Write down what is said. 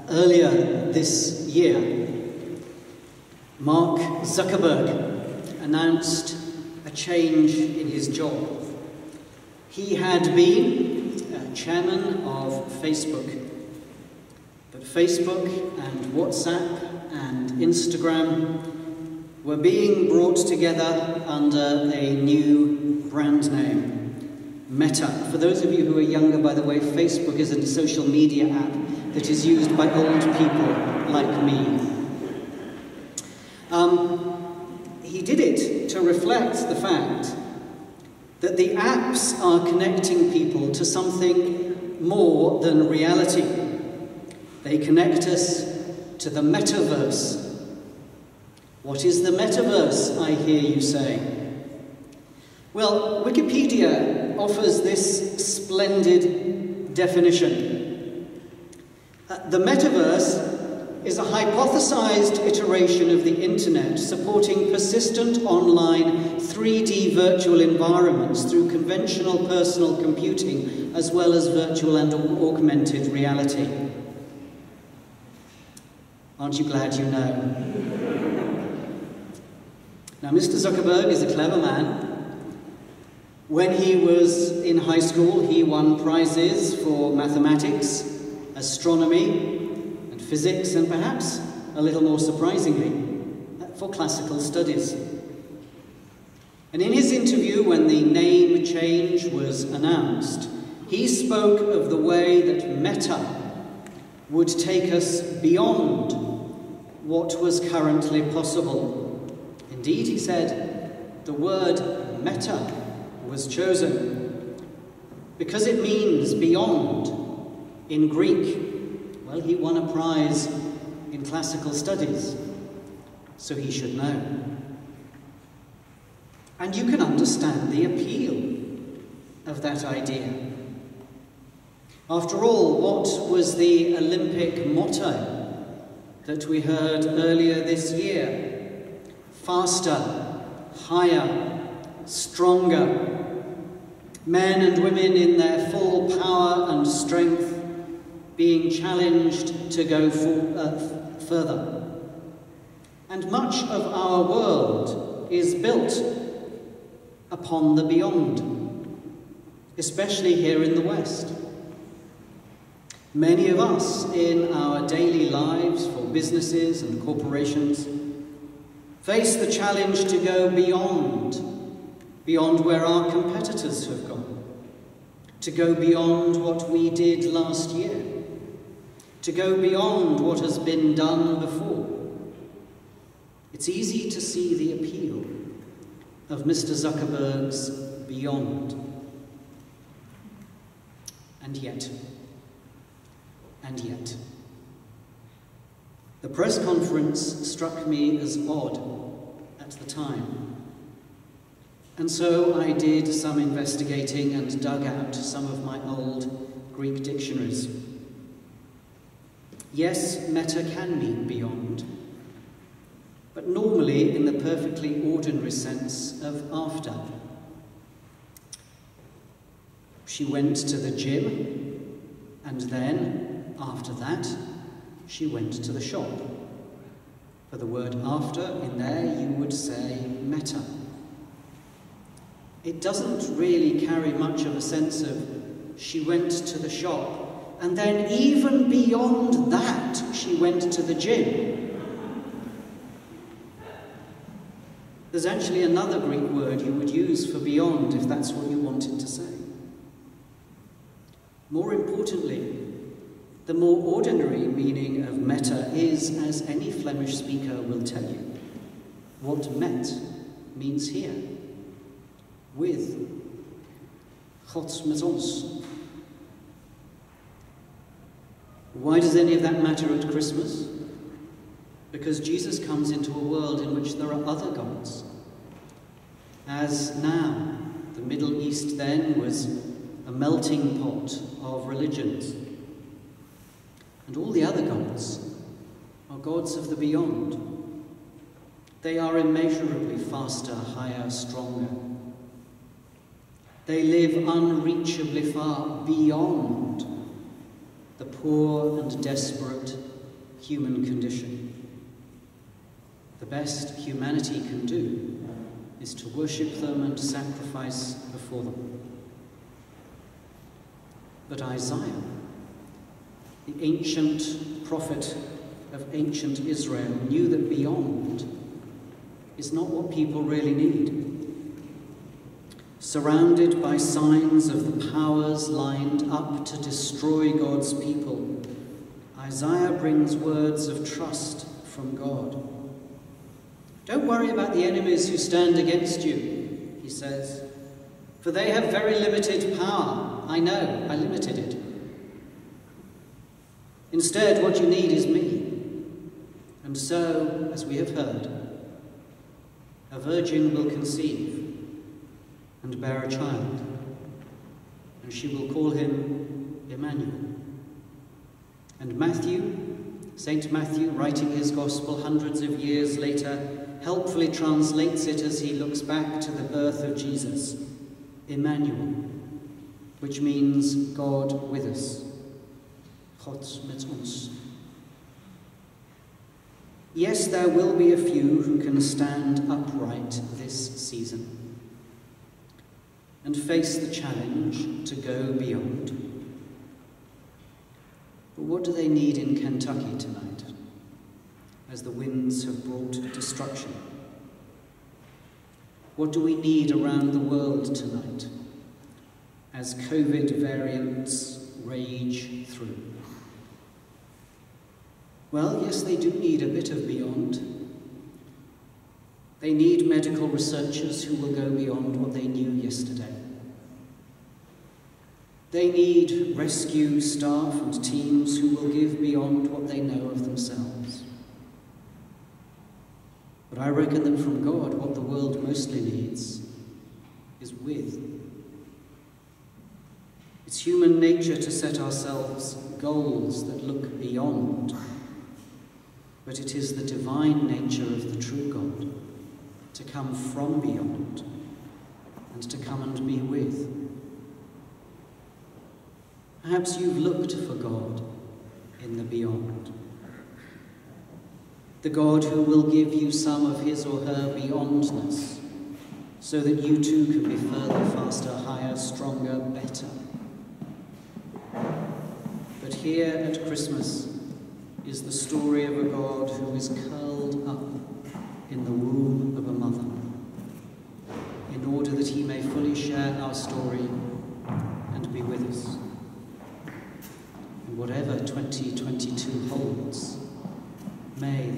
Earlier this year, Mark Zuckerberg announced a change in his job. He had been chairman of Facebook, but Facebook and WhatsApp and Instagram were being brought together under a new brand name, Meta. For those of you who are younger, by the way, Facebook is a social media app that is used by old people like me. He did it to reflect the fact that the apps are connecting people to something more than reality. They connect us to the metaverse. What is the metaverse, I hear you say? Well, Wikipedia offers this splendid definition. The metaverse is a hypothesized iteration of the internet supporting persistent online 3D virtual environments through conventional personal computing as well as virtual and augmented reality. Aren't you glad you know? Now, Mr. Zuckerberg is a clever man. When he was in high school, he won prizes for mathematics, astronomy, and physics, and perhaps, a little more surprisingly, for classical studies. And in his interview, when the name change was announced, he spoke of the way that Meta would take us beyond what was currently possible. Indeed, he said, the word meta was chosen because it means beyond in Greek. Well, he won a prize in classical studies, so he should know. And you can understand the appeal of that idea. After all, what was the Olympic motto that we heard earlier this year? Faster, higher, stronger. Men and women in their full power and strength being challenged to go further. And much of our world is built upon the beyond, especially here in the West. Many of us in our daily lives for businesses and corporations face the challenge to go beyond where our competitors have gone, to go beyond what we did last year, to go beyond what has been done before. It's easy to see the appeal of Mr. Zuckerberg's beyond. And yet, the press conference struck me as odd at the time. And so I did some investigating and dug out some of my old Greek dictionaries. Yes, meta can mean beyond, but normally in the perfectly ordinary sense of after. She went to the gym, and then, after that, she went to the shop. For the word after, in there you would say meta. It doesn't really carry much of a sense of she went to the shop, and then even beyond that, she went to the gym. There's actually another Greek word you would use for beyond if that's what you wanted to say. More importantly, the more ordinary meaning of meta is, as any Flemish speaker will tell you, what met means here. With. God met ons. Why does any of that matter at Christmas? Because Jesus comes into a world in which there are other gods. As now, the Middle East then was a melting pot of religions. And all the other gods are gods of the beyond. They are immeasurably faster, higher, stronger. They live unreachably far beyond the poor and desperate human condition. The best humanity can do is to worship them and sacrifice before them. But Isaiah, the ancient prophet of ancient Israel, knew that beyond is not what people really need. Surrounded by signs of the powers lined up to destroy God's people, Isaiah brings words of trust from God. Don't worry about the enemies who stand against you, he says, for they have very limited power. I know, I limited it. Instead, what you need is me. And so, as we have heard, a virgin will conceive and bear a child, and she will call him Emmanuel. And Matthew, St. Matthew, writing his gospel hundreds of years later, helpfully translates it as he looks back to the birth of Jesus, Emmanuel, which means God with us, God met ons. Yes, there will be a few who can stand upright this season and face the challenge to go beyond. But what do they need in Kentucky tonight, as the winds have brought destruction? What do we need around the world tonight, as COVID variants rage through? Well, yes, they do need a bit of beyond. They need medical researchers who will go beyond what they knew yesterday. They need rescue staff and teams who will give beyond what they know of themselves. But I reckon that from God, what the world mostly needs is with. It's human nature to set ourselves goals that look beyond, but it is the divine nature of the true God to come from beyond and to come and be with. Perhaps you've looked for God in the beyond. The God who will give you some of his or her beyondness, so that you too can be further, faster, higher, stronger, better. But here at Christmas is the story of a God who is curled up in the womb of a mother, in order that he may fully share our story and be with us. And whatever 2022 holds, may